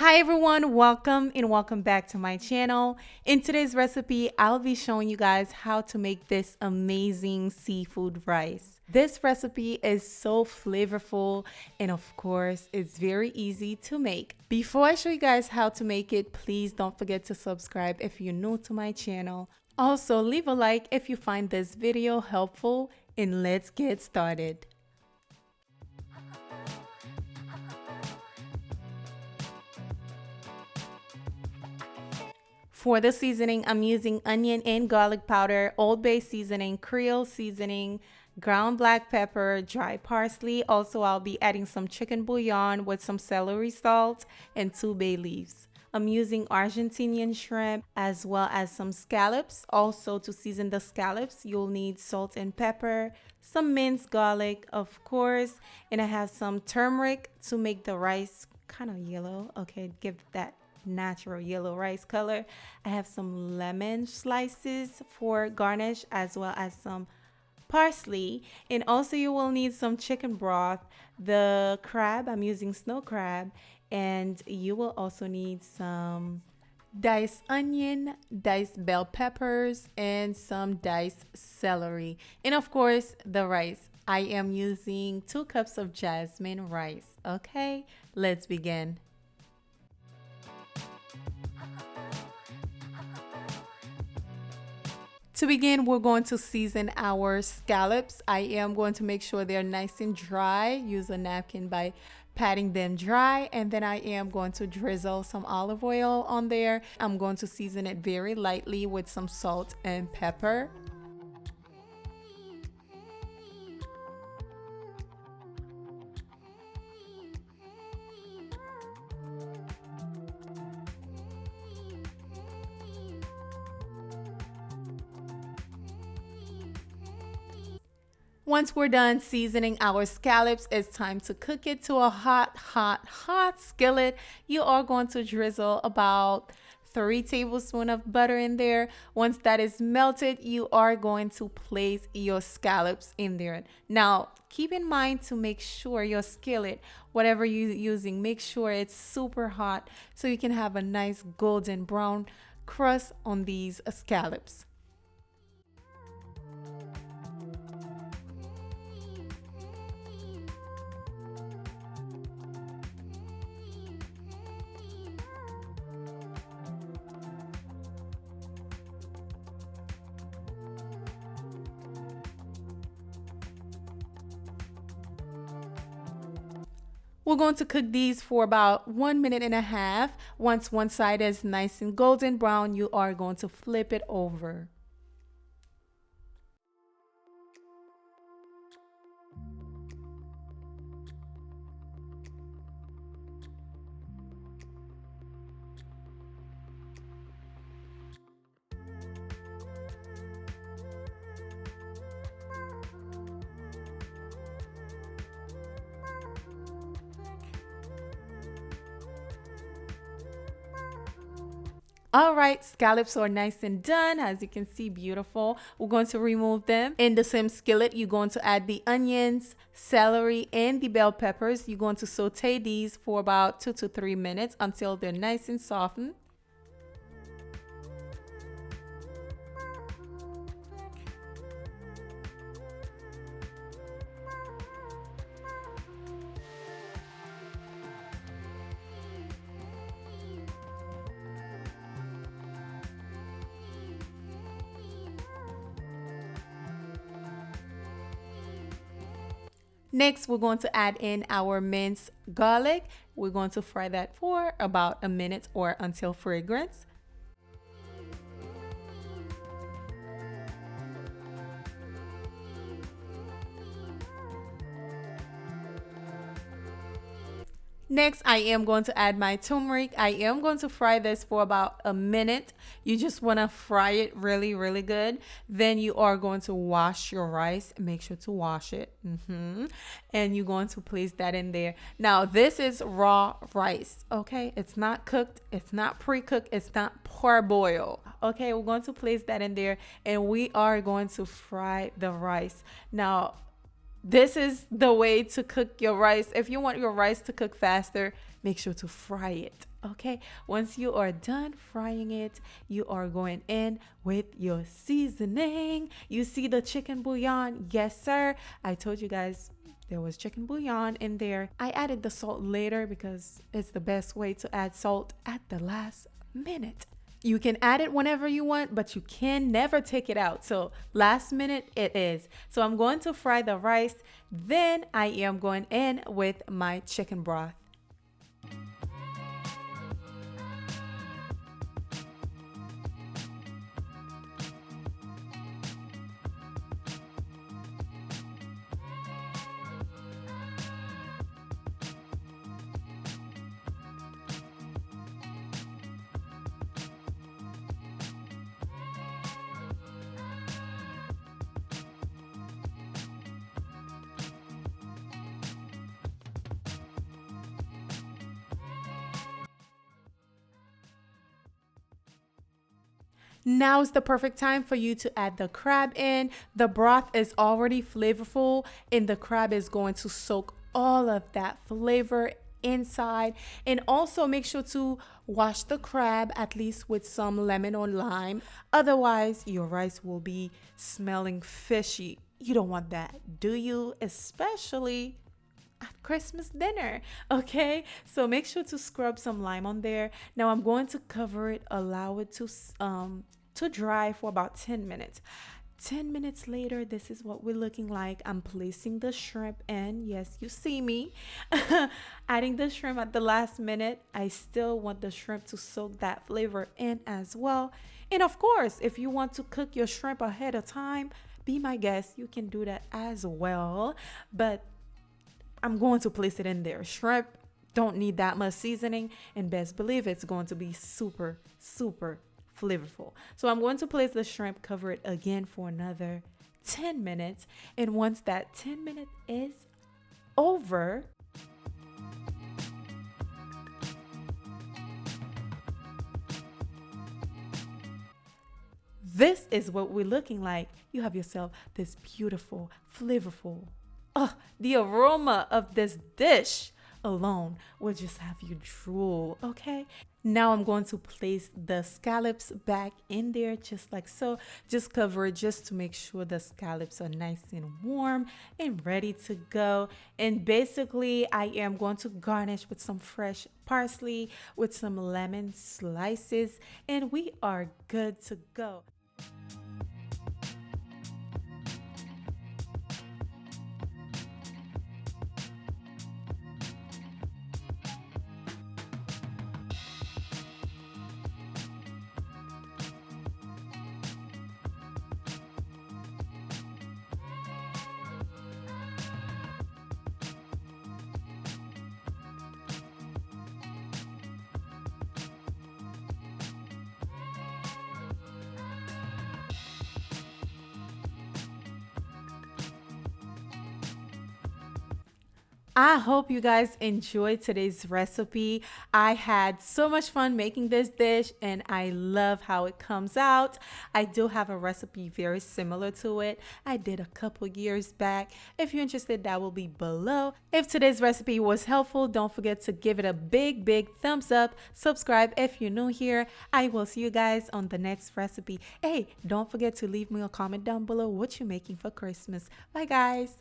Hi everyone, welcome back to my channel. In today's recipe, I'll be showing you guys how to make this amazing seafood rice. This recipe is so flavorful and of course, it's very easy to make. Before I show you guys how to make it, please don't forget to subscribe if you're new to my channel. Also, leave a like if you find this video helpful and let's get started. For the seasoning, I'm using onion and garlic powder, Old Bay seasoning, Creole seasoning, ground black pepper, dry parsley. Also, I'll be adding some chicken bouillon with some celery salt and 2 bay leaves. I'm using Argentinian shrimp as well as some scallops. Also, to season the scallops, you'll need salt and pepper, some minced garlic, of course, and I have some turmeric to make the rice kind of yellow. Okay, give that natural yellow rice color. I have some lemon slices for garnish as well as some parsley, and also you will need some chicken broth. The crab, I'm using snow crab, and you will also need some diced onion, diced bell peppers, and some diced celery, and of course the rice. I am using 2 cups of jasmine rice. Okay, let's begin. To begin, we're going to season our scallops. I am going to make sure they're nice and dry. Use a napkin by patting them dry, and then I am going to drizzle some olive oil on there. I'm going to season it very lightly with some salt and pepper. Once we're done seasoning our scallops, it's time to cook it to a hot skillet. You are going to drizzle about 3 tablespoons of butter in there. Once that is melted, you are going to place your scallops in there. Now, keep in mind to make sure your skillet, whatever you're using, make sure it's super hot so you can have a nice golden brown crust on these scallops. We're going to cook these for about 1.5 minutes. Once one side is nice and golden brown, you are going to flip it over. All right, scallops are nice and done. As you can see, beautiful. We're going to remove them. In the same skillet, you're going to add the onions, celery, and the bell peppers. You're going to saute these for about 2 to 3 minutes until they're nice and softened. Next, we're going to add in our minced garlic. We're going to fry that for about a minute or until fragrance. Next, I am going to add my turmeric. I am going to fry this for about a minute. You just want to fry it really, really good. Then you are going to wash your rice. Make sure to wash it. And you're going to place that in there. Now, this is raw rice, okay? It's not cooked. It's not pre-cooked. It's not parboiled. Okay, we're going to place that in there, and we are going to fry the rice. Now, this is the way to cook your rice. If you want your rice to cook faster, make sure to fry it. Okay, once you are done frying it, you are going in with your seasoning. You see the chicken bouillon? Yes, sir. I told you guys there was chicken bouillon in there. I added the salt later because it's the best way to add salt at the last minute. You can add it whenever you want, but you can never take it out. So last minute it is. So I'm going to fry the rice. Then I am going in with my chicken broth. Now is the perfect time for you to add the crab in. The broth is already flavorful and the crab is going to soak all of that flavor inside. And also make sure to wash the crab at least with some lemon or lime. Otherwise, your rice will be smelling fishy. You don't want that, do you? Especially at Christmas dinner. Okay, so make sure to scrub some lime on there. Now I'm going to cover it, allow it to dry for about 10 minutes. 10 minutes later, this is what we're looking like. I'm placing the shrimp in. Yes, you see me adding the shrimp at the last minute. I still want the shrimp to soak that flavor in as well. And of course, if you want to cook your shrimp ahead of time, be my guest. You can do that as well. But I'm going to place it in there. Shrimp don't need that much seasoning, and best believe it's going to be super, super flavorful. So I'm going to place the shrimp, cover it again for another 10 minutes. And once that 10 minute is over, this is what we're looking like. You have yourself this beautiful, flavorful, the aroma of this dish alone will just have you drool, okay? Now I'm going to place the scallops back in there just like so. Just cover it just to make sure the scallops are nice and warm and ready to go. And basically, I am going to garnish with some fresh parsley, with some lemon slices, and we are good to go. I hope you guys enjoyed today's recipe. I had so much fun making this dish and I love how it comes out. I do have a recipe very similar to it. I did a couple years back. If you're interested, that will be below. If today's recipe was helpful, don't forget to give it a big, big thumbs up. Subscribe if you're new here. I will see you guys on the next recipe. Hey, don't forget to leave me a comment down below what you're making for Christmas. Bye, guys.